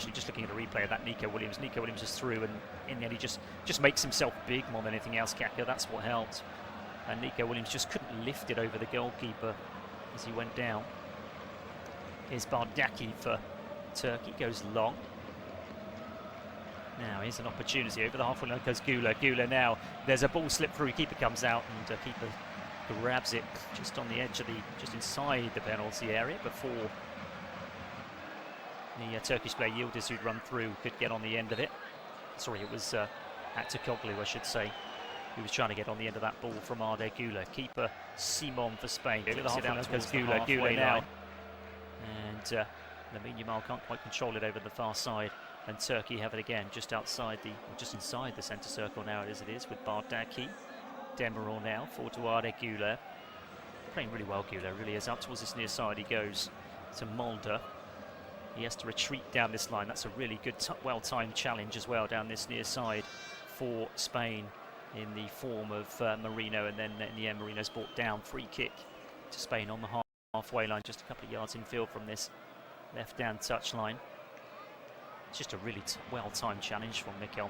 actually, just looking at a replay of that Nico Williams. Nico Williams is through, and in the end he just makes himself big more than anything else, Kaka. That's what helped. And Nico Williams just couldn't lift it over the goalkeeper as he went down. Here's Bardaki for Turkey, goes long. Now here's an opportunity over the halfway line goes Gula. Gula now, there's a ball slip through, keeper comes out, and keeper grabs it just on the edge of just inside the penalty area before the Turkish player Yildiz, who'd run through, could get on the end of it. Sorry, it was Aktürkoğlu, I should say, who was trying to get on the end of that ball from Arda Gula. Keeper Simon for Spain. Over the halfway line goes Gula. Gula now. And Lamine Yamal can't quite control it over the far side. And Turkey have it again just outside just inside the centre circle now as it is with Bardaki. Demirel now, forward to Arda Gula. Playing really well, Gula really is. Up towards this near side he goes to Mulder. He has to retreat down this line. That's a really good, well-timed challenge as well down this near side for Spain in the form of Marino, and then in the end Marino's brought down. Free kick to Spain on the halfway line, just a couple of yards infield from this left-hand touchline. It's just a really well-timed challenge from Mikel.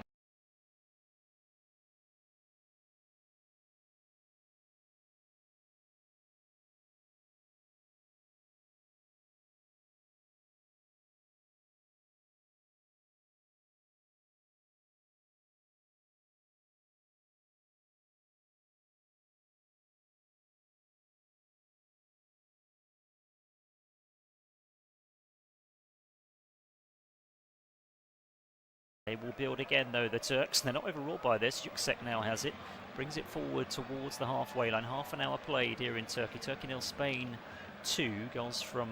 They will build again, though, the Turks. They're not overawed by this. Yüksek now has it. Brings it forward towards the halfway line. Half an hour played here in Turkey. Turkey 0, Spain 2. Goals from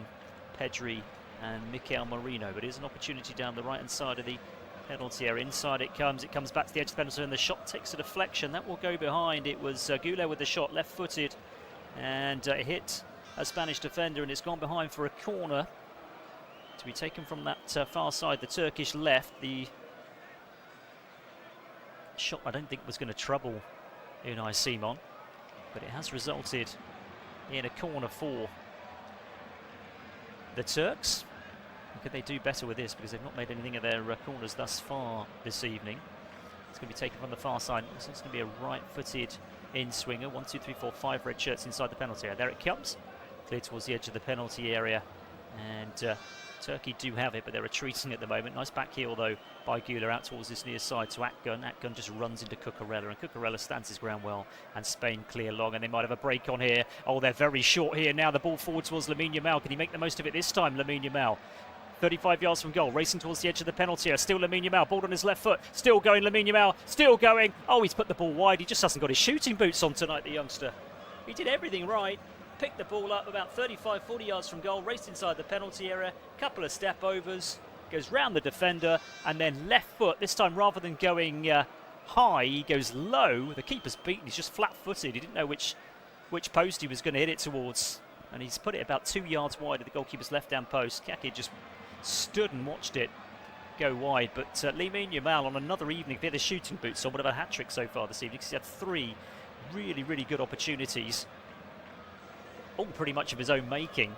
Pedri and Mikel Marino. But here's an opportunity down the right-hand side of the penalty area. Inside it comes. It comes back to the edge of the penalty, and the shot takes a deflection. That will go behind. It was Gula with the shot, left-footed. And it hit a Spanish defender, and it's gone behind for a corner to be taken from that far side, the Turkish left. The shot I don't think was going to trouble Unai Simon, but it has resulted in a corner for the Turks. Could they do better with this, because they've not made anything of their corners thus far this evening. It's going to be taken from the far side. It's going to be a right-footed in-swinger. 1, 2, 3, 4, 5 red shirts inside the penalty area. There it comes, clear towards the edge of the penalty area, and Turkey do have it, but they're retreating at the moment. Nice back heel, though, by Gula out towards this near side to Akgun. Akgun just runs into Cucurella, and Cucurella stands his ground well, and Spain clear long, and they might have a break on here. Oh, they're very short here now. The ball forward towards Lamine Yamal. Can he make the most of it this time, Lamine Yamal? 35 yards from goal, racing towards the edge of the penalty area. Still Lamine Yamal, ball on his left foot. Still going, Lamine Yamal, still going. Oh, he's put the ball wide. He just hasn't got his shooting boots on tonight, the youngster. He did everything right. Picked the ball up about 35, 40 yards from goal, raced inside the penalty area, couple of step overs, goes round the defender, and then left foot. This time, rather than going high, he goes low. The keeper's beaten. He's just flat-footed. He didn't know which post he was going to hit it towards, and he's put it about 2 yards wide of the goalkeeper's left-hand post. Kaki just stood and watched it go wide, but Lamine Yamal on another evening, if he had his shooting boots on, would have a hat-trick so far this evening, because he had 3 really, really good opportunities, all pretty much of his own making.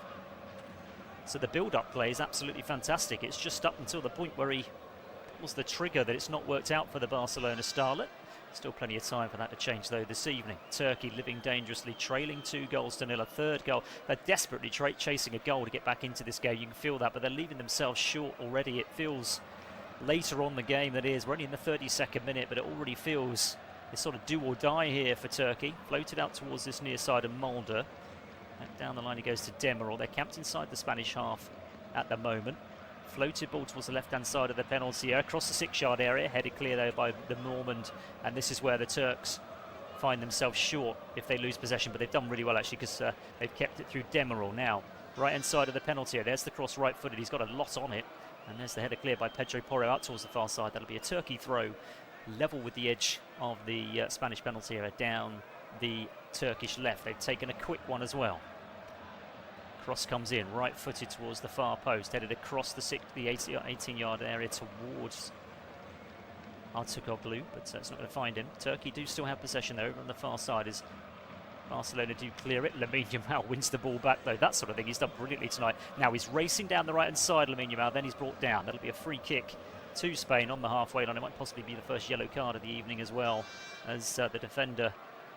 So the build-up play is absolutely fantastic. It's just up until the point where he pulls the trigger that it's not worked out for the Barcelona starlet. Still plenty of time for that to change, though, this evening. Turkey living dangerously, trailing 2-0. A third goal. They're desperately chasing a goal to get back into this game. You can feel that, but they're leaving themselves short already. It feels later on the game that is. We're only in the 32nd minute, but it already feels this sort of do or die here for Turkey. Floated out towards this near side of Mulder. Back down the line he goes to Demirel. They're camped inside the Spanish half at the moment. Floated ball towards the left-hand side of the penalty area, across the 6-yard area, headed clear though by the Normand, and this is where the Turks find themselves short if they lose possession, but they've done really well actually, because they've kept it through Demirel. Now, right-hand side of the penalty area, there's the cross right-footed, he's got a lot on it, and there's the header clear by Pedro Porro out towards the far side. That'll be a Turkey throw, level with the edge of the Spanish penalty area, down the Turkish left. They've taken a quick one as well. Cross comes in, right-footed towards the far post, headed across the 18-yard area towards Aktürkoğlu, but it's not going to find him. Turkey do still have possession there over on the far side as Barcelona do clear it. Lamine Yamal wins the ball back, though. That sort of thing he's done brilliantly tonight. Now he's racing down the right-hand side, Lamine Yamal. Then he's brought down. That'll be a free kick to Spain on the halfway line. It might possibly be the first yellow card of the evening as well, as the defender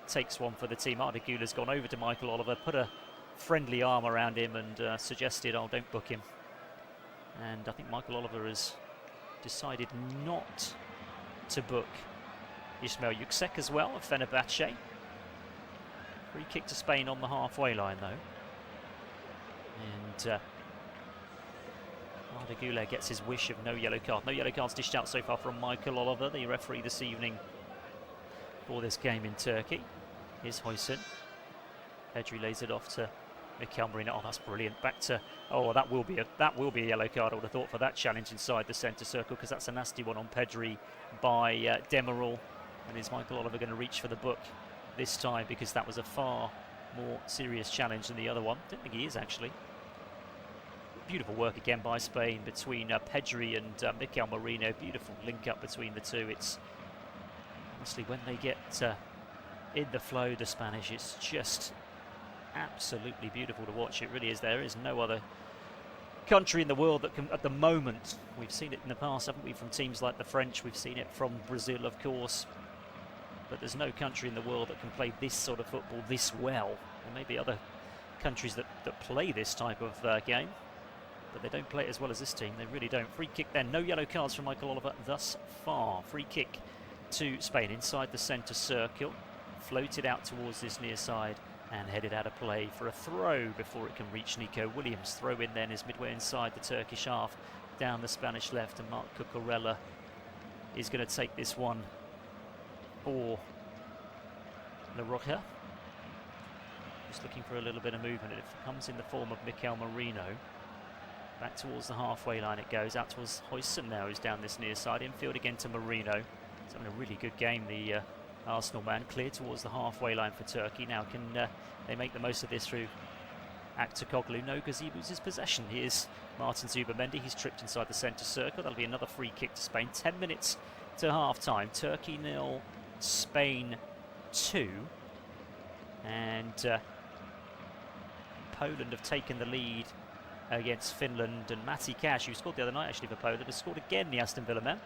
takes one for the team. Ardagula's gone over to Michael Oliver, put a friendly arm around him and suggested, oh, don't book him. And I think Michael Oliver has decided not to book Ismail Yuksek as well, of Fenerbahce. Free kick to Spain on the halfway line, though. And Ardagula gets his wish of no yellow card. No yellow cards dished out so far from Michael Oliver, the referee this evening for this game in Turkey. Here's Huysen. Pedri lays it off to Mikel Merino. Oh, that's brilliant. Back to, oh, that will be a yellow card, I would have thought, for that challenge inside the centre circle, because that's a nasty one on Pedri by Demiral. And is Michael Oliver going to reach for the book this time, because that was a far more serious challenge than the other one? I don't think he is, actually. Beautiful work again by Spain between Pedri and Mikel Merino. Beautiful link up between the two. It's honestly, when they get in the flow, the Spanish, it's just absolutely beautiful to watch. It really is. There is no other country in the world that can, at the moment, we've seen it in the past, haven't we, from teams like the French, we've seen it from Brazil, of course, but there's no country in the world that can play this sort of football this well. There may be other countries that play this type of game, but they don't play it as well as this team. They really don't. Free kick then. No yellow cards from Michael Oliver thus far. Free kick to Spain inside the centre circle. Floated out towards this near side and headed out of play for a throw before it can reach Nico Williams. Throw in then is midway inside the Turkish half, down the Spanish left, and Marc Cucurella is going to take this one for La Roja. Just looking for a little bit of movement. It comes in the form of Mikel Merino. Back towards the halfway line it goes, out towards Huysen now, who's down this near side. Infield again to Merino. He's having a really good game, the Arsenal man. Clear towards the halfway line for Turkey. Now can they make the most of this through Aktoglu? No, because he loses possession. Here's Martin Zubimendi. He's tripped inside the centre circle. That'll be another free kick to Spain. 10 minutes to half-time. Turkey 0, Spain 2. And Poland have taken the lead against Finland, and Matti Cash, who scored the other night actually for Poland, has scored again, the Aston Villa man.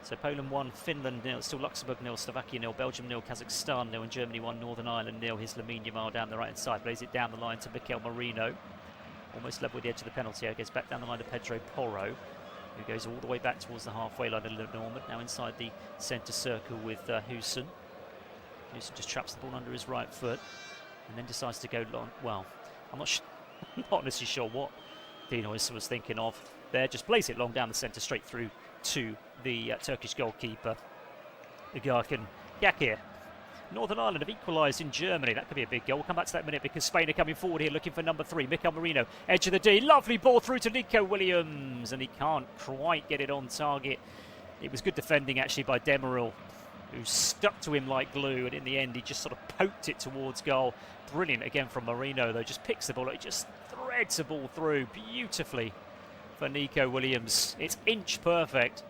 So Poland 1, Finland 0, still Luxembourg 0, Slovakia 0, Belgium 0, Kazakhstan 0, and Germany 1, Northern Ireland 0. Here's Lamine Yamal down the right hand side, plays it down the line to Mikel Merino, almost level with the edge of the penalty area, gets back down the line to Pedro Porro, who goes all the way back towards the halfway line of Lenormand, now inside the centre circle with Huysen. Huysen just traps the ball under his right foot and then decides to go long. Well, I'm not honestly sure what Dean Huysen was thinking of there. Just plays it long down the centre, straight through to the Turkish goalkeeper, Gökhan Yakir. Northern Ireland have equalised in Germany. That could be a big goal. We'll come back to that in a minute, because Spain are coming forward here looking for number 3, Mikel Merino. Edge of the D. Lovely ball through to Nico Williams, and he can't quite get it on target. It was good defending actually by Demiral, who stuck to him like glue, and in the end he just sort of poked it towards goal. Brilliant again from Merino, though. Just picks the ball. It just threads the ball through beautifully for Nico Williams. It's inch perfect.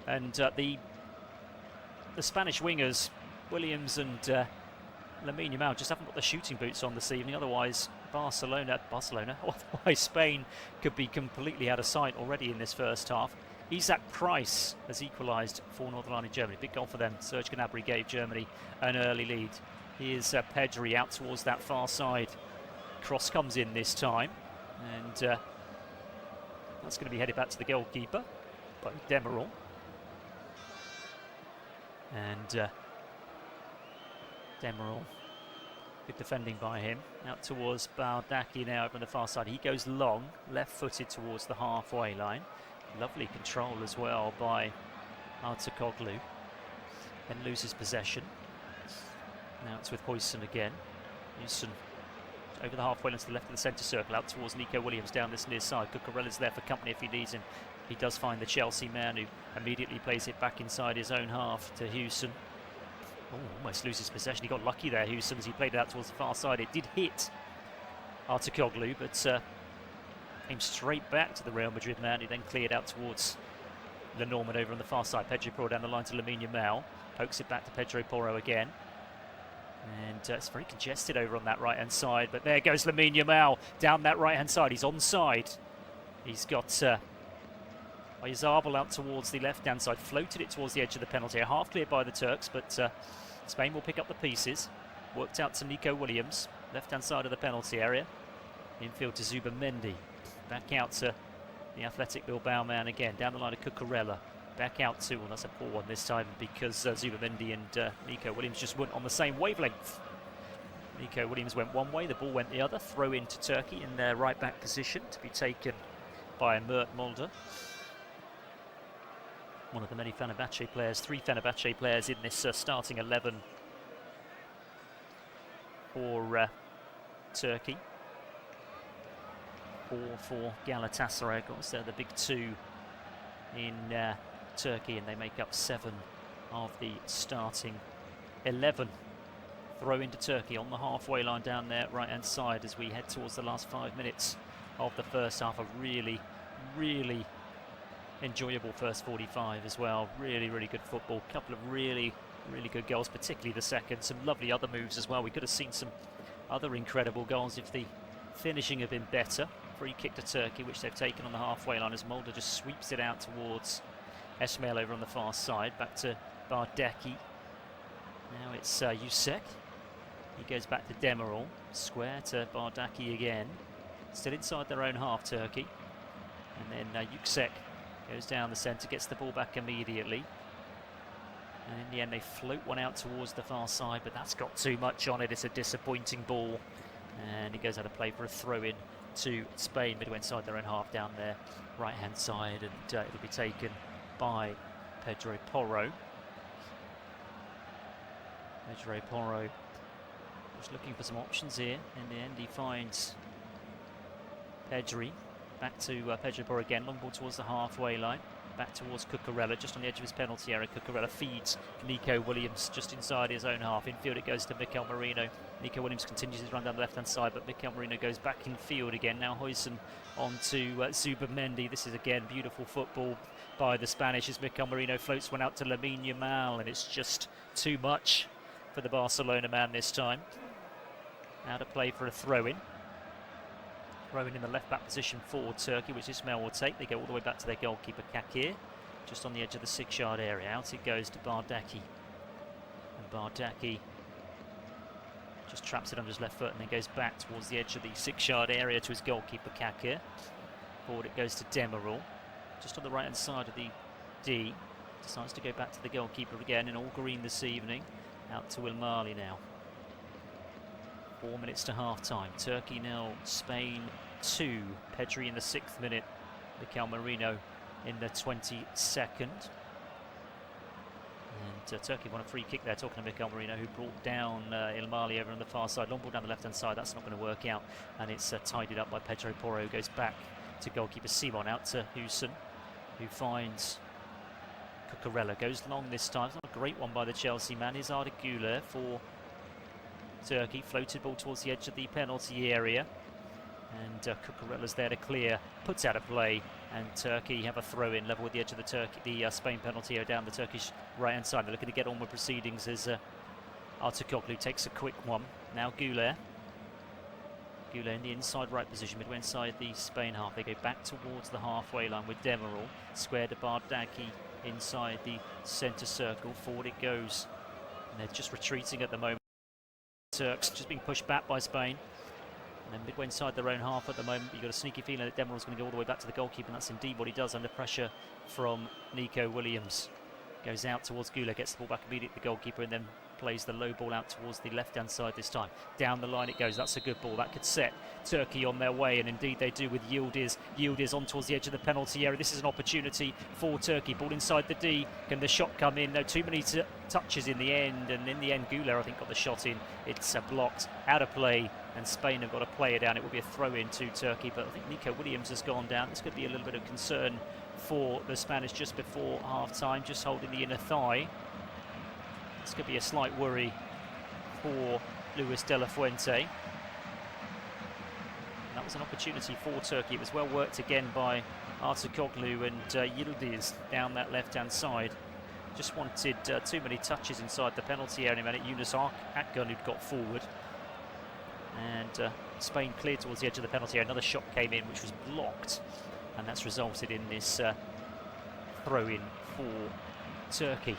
And the Spanish wingers, Williams and Lamine Yamal, just haven't got the shooting boots on this evening. Otherwise, otherwise Spain could be completely out of sight already in this first half. Isaac Price has equalised for Northern Ireland and Germany. Big goal for them. Serge Gnabry gave Germany an early lead. Here's Pedri out towards that far side. Cross comes in this time, and that's going to be headed back to the goalkeeper by Demiral. And Demiral, good defending by him. Out towards Baldaki now over on the far side. He goes long, left-footed towards the halfway line. Lovely control as well by Artakoglu. Then loses possession. Now it's with Huysen again. Huysen over the halfway line to the left of the centre circle, out towards Nico Williams down this near side. Cucurella's there for company if he needs him. He does find the Chelsea man, who immediately plays it back inside his own half to Huysen. Oh, almost loses possession. He got lucky there, Huysen, as he played it out towards the far side. It did hit Artakoglu, but came straight back to the Real Madrid man, who then cleared out towards Lenormand over on the far side. Pedro Porro down the line to Lamine Yamal. Pokes it back to Pedro Porro again. And it's very congested over on that right-hand side. But there goes Lamine Yamal down that right-hand side. He's onside. He's got Oyarzabal out towards the left-hand side. Floated it towards the edge of the penalty area. Half cleared by the Turks, but Spain will pick up the pieces. Worked out to Nico Williams. Left-hand side of the penalty area. Infield to Zubamendi. Back out to the Athletic Bilbao man again. Down the line of Cucurella. Back out to, well, that's a poor one this time because Zubamendi and Nico Williams just weren't on the same wavelength. Nico Williams went one way, the ball went the other. Throw into Turkey in their right back position to be taken by Mert Mulder. One of the many Fenerbahce players, 3 Fenerbahce players in this starting 11 for Turkey. 4 for Galatasaray, of course. They're the big 2 in Turkey, and they make up 7 of the starting 11. Throw into Turkey on the halfway line down there, right-hand side, as we head towards the last 5 minutes of the first half. A really, really enjoyable first 45 as well. Really, really good football. Couple of really, really good goals, particularly the second. Some lovely other moves as well. We could have seen some other incredible goals if the finishing had been better. Free kick to Turkey, which they've taken on the halfway line as Mulder just sweeps it out towards Esmail over on the far side. Back to Bardaki. Now it's Yusek. He goes back to Demirel. Square to Bardaki again. Still inside their own half, Turkey. And then Yusek goes down the centre, gets the ball back immediately. And in the end, they float one out towards the far side, but that's got too much on it. It's a disappointing ball. And it goes out of play for a throw-in to Spain, midway inside their own half down their right-hand side. And it'll be taken by Pedro Porro. Pedro Porro just looking for some options here. In the end, he finds Pedri. Back to Pedro Porro again, long ball towards the halfway line. Back towards Cucurella, just on the edge of his penalty area. Cucurella feeds Nico Williams just inside his own half. Infield it goes to Mikel Merino. Nico Williams continues his run down the left-hand side, but Mikel Merino goes back in field again. Now Huijsen on to Zubamendi. This is again beautiful football by the Spanish as Mikel Merino floats one out to Lamine Yamal, and it's just too much for the Barcelona man this time. Now to play for a throw-in. Throw-in in the left-back position for Turkey, which Ismail will take. They go all the way back to their goalkeeper, Kakir, just on the edge of the 6-yard area. Out it goes to Bardaki. And Bardaki just traps it under his left foot and then goes back towards the edge of the 6-yard area to his goalkeeper, Kakir. Forward it goes to Demirel, just on the right-hand side of the D. Decides to go back to the goalkeeper again in all green this evening. Out to Ilmali now. 4 minutes to half-time. Turkey 0, Spain 2. Pedri in the 6th minute. Mikel Merino in the 22nd. And Turkey won a free kick there, talking to Mikel Merino, who brought down Ilmali over on the far side. Long ball down the left-hand side. That's not going to work out. And it's tidied up by Pedro Porro, who goes back to goalkeeper Simon. Out to Huijsen, who finds Cucurella. Goes long this time. It's not a great one by the Chelsea man. Here's Arda Güler for Turkey. Floated ball towards the edge of the penalty area, and Cucurella's there to clear, puts out of play, and Turkey have a throw-in level with the edge of the Spain penalty area down the Turkish right-hand side. They're looking to get on with proceedings as Artukoglu takes a quick one. Now Güler in the inside right position, midway inside the Spain half. They go back towards the halfway line with Demirel, square to Bardaki inside the centre circle. Forward it goes, and they're just retreating at the moment. Turks just being pushed back by Spain, and then midway inside their own half at the moment. You've got a sneaky feeling that Demirel's going to go all the way back to the goalkeeper, and that's indeed what he does under pressure from Nico Williams. Goes out towards Güler, gets the ball back immediately to the goalkeeper, and then plays the low ball out towards the left-hand side this time. Down the line it goes. That's a good ball. That could set Turkey on their way, and indeed they do with Yildiz. Yildiz on towards the edge of the penalty area. This is an opportunity for Turkey. Ball inside the D. Can the shot come in? No, too many touches in the end, and in the end Güler, I think, got the shot in. It's blocked, out of play, and Spain have got to play it down. It will be a throw-in to Turkey, but I think Nico Williams has gone down. This could be a little bit of concern for the Spanish just before half-time, just holding the inner thigh. This could be a slight worry for Luis de la Fuente. And that was an opportunity for Turkey. It was well worked again by Artukoglu and Yildiz down that left-hand side. just wanted too many touches inside the penalty area. And Yunus Akgun who'd got forward. And Spain cleared towards the edge of the penalty area. Another shot came in which was blocked. And that's resulted in this throw-in for Turkey.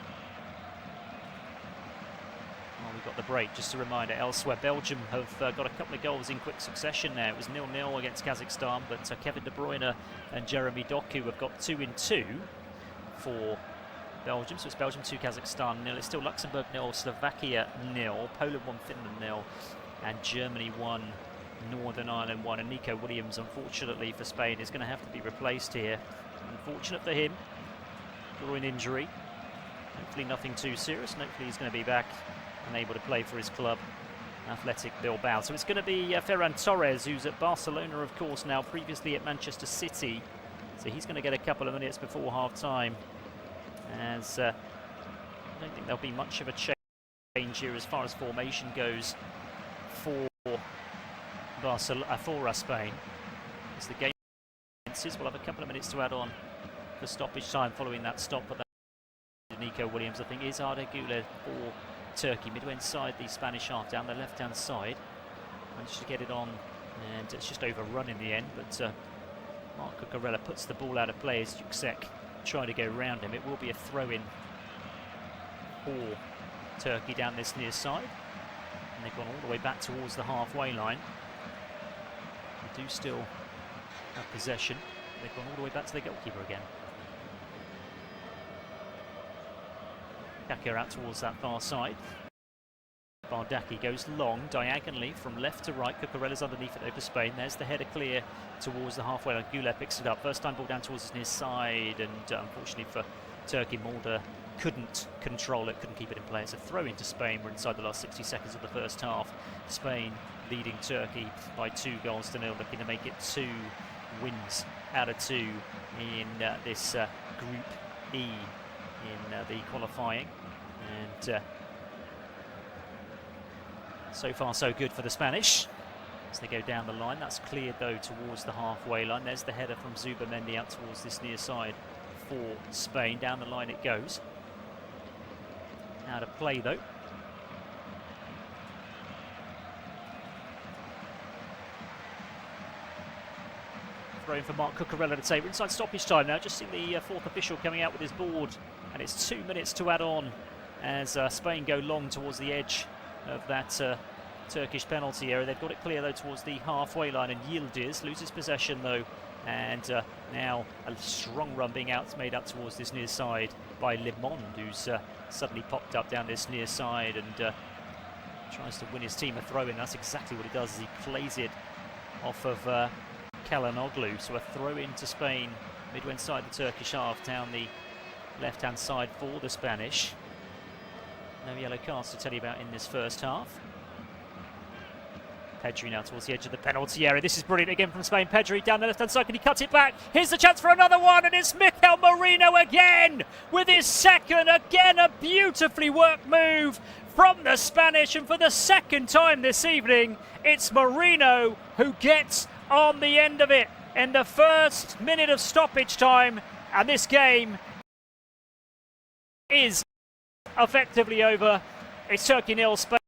Well, we've got the break. Just a reminder, elsewhere, Belgium have got a couple of goals in quick succession there. It was 0-0 against Kazakhstan, but Kevin De Bruyne and Jeremy Doku have got 2 in 2 for Belgium. So it's Belgium 2, Kazakhstan 0. It's still Luxembourg 0, Slovakia 0, Poland 1, Finland 0, and Germany 1, Northern Ireland 1. And Nico Williams, unfortunately for Spain, is going to have to be replaced here. Unfortunate for him, groin injury. Hopefully nothing too serious, and hopefully he's going to be back and able to play for his club, Athletic Bilbao. So it's going to be Ferran Torres, who's at Barcelona, of course, now, previously at Manchester City. So he's going to get a couple of minutes before half-time, as I don't think there'll be much of a change here as far as formation goes for Spain. As the game commences, we'll have a couple of minutes to add on for stoppage time following that stop. But Nico Williams, I think, is Arda Güler for Turkey, midway inside the Spanish half, down the left-hand side. Managed to get it on, and it's just overrun in the end. But Marc Cucurella puts the ball out of play as Yüksek trying to go round him. It will be a throw-in for Turkey down this near side, and they've gone all the way back towards the halfway line. They do still have possession. They've gone all the way back to the goalkeeper again. Kaka out towards that far side. Bardaki goes long, diagonally from left to right. Cucurella's underneath it over Spain. There's the header clear towards the halfway line. Güler picks it up. First time ball down towards his near side, and unfortunately for Turkey, Mulder couldn't control it, couldn't keep it in play. It's a throw into Spain. We're inside the last 60 seconds of the first half. Spain leading Turkey by 2-0, looking to make it 2 wins out of 2 in this Group E in the qualifying. And so far so good for the Spanish as they go down the line. That's cleared though towards the halfway line. There's the header from Zubamendi out towards this near side for Spain. Down the line it goes. Out of play though. Throw in for Marc Cucurella to take. We're inside stoppage time now. Just seen the fourth official coming out with his board, and it's 2 minutes to add on as Spain go long towards the edge of that Turkish penalty area. They've got it clear though towards the halfway line, and Yildiz loses possession though, and now a strong run being made up towards this near side by Limond, who's suddenly popped up down this near side and tries to win his team a throw in. That's exactly what he does, as he plays it off of Kalanoglu. So a throw in to Spain midway inside the Turkish half, down the left-hand side for the Spanish. No yellow cards to tell you about in this first half. Pedri now towards the edge of the penalty area. This is brilliant again from Spain. Pedri down the left-hand side. Can he cut it back? Here's the chance for another one, and it's Mikel Merino again with his second. Again, a beautifully worked move from the Spanish, and for the second time this evening, it's Merino who gets on the end of it in the first minute of stoppage time, and this game is effectively over. It's Turkey 0, Spain